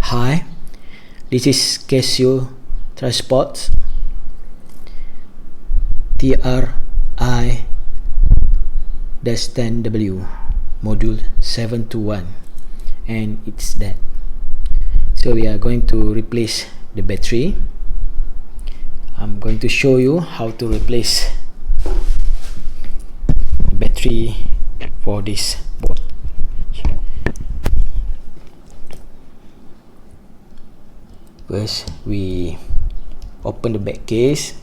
Hi, this is Casio TRI-10W TRI-10W module 721, and it's that. So we are going to replace the battery. I'm going to show you how to replace the battery for this board. First, we open the back case,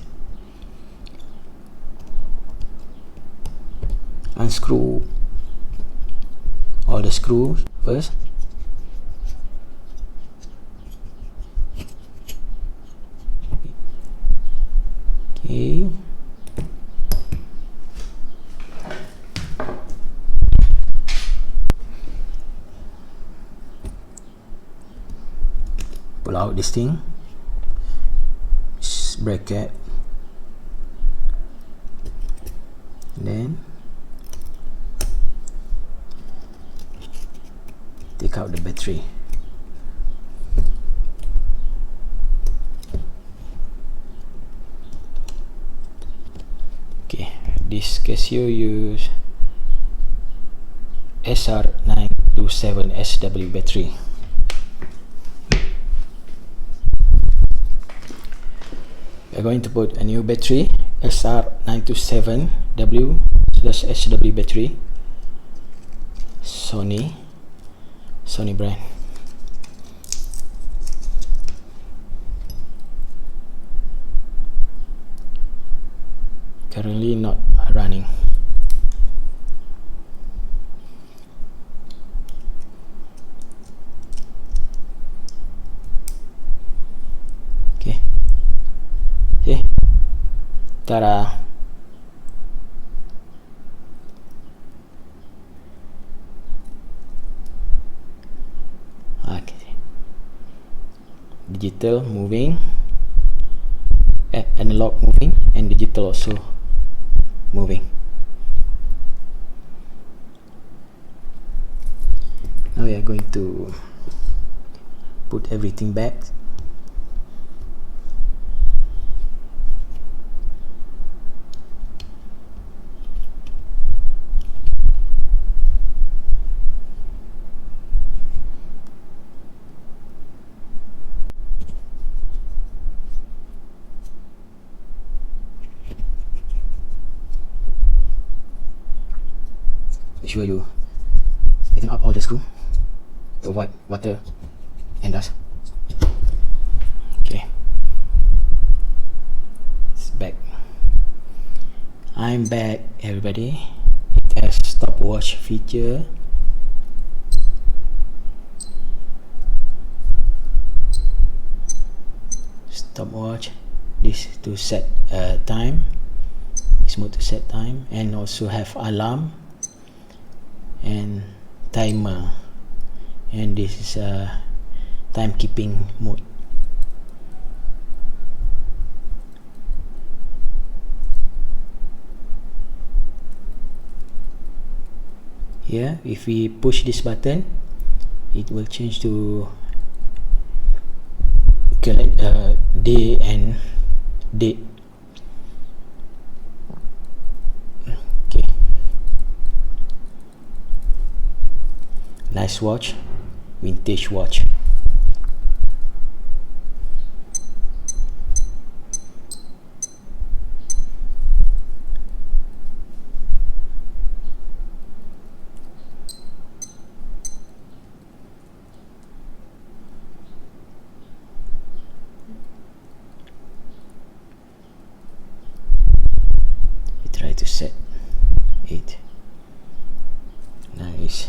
unscrew all the screws first. Okay. Pull out this thing, this bracket, and then take out the battery. Okay, this Casio use SR927SW battery. We're going to put a new battery, SR927W/SW battery, Sony brand. Currently not running. Okay. See? Ta-da! Okay. Digital moving, analog moving, and digital also moving. Now we are going to put everything back. Make sure you tighten up all the screw to avoid water and dust. Okay, it's back. I'm back, everybody. It has stopwatch feature. Stopwatch. This to set time. This mode to set time, and also have alarm and timer, and this is a timekeeping mode. Here, if we push this button, it will change to day and date. Okay, nice watch, vintage watch. Try to set it. Nice.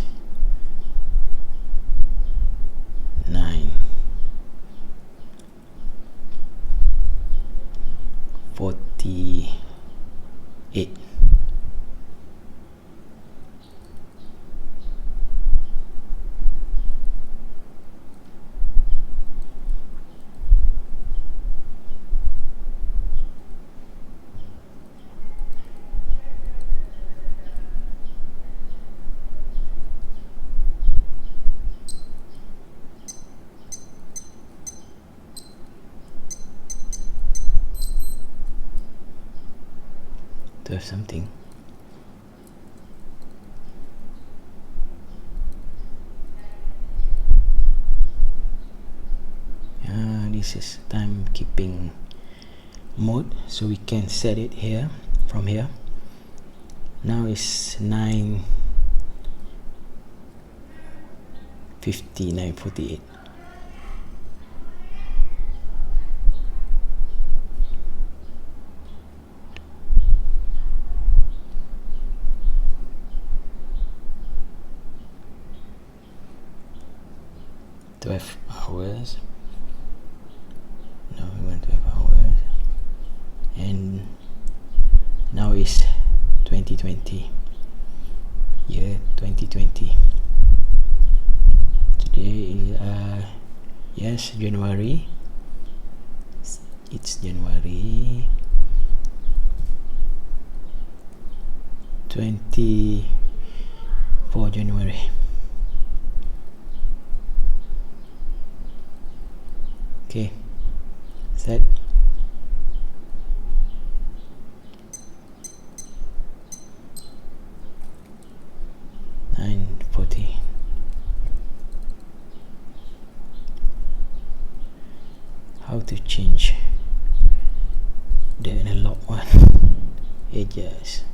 12 something. This is timekeeping mode, so we can set it here from here. Now it's 9:50, 9:48. hours. Now we want 12 hours, and now it's 2020, year 2020. Today is yes, January. It's January 24 January. Okay, set. How to change the analog one? Adjust.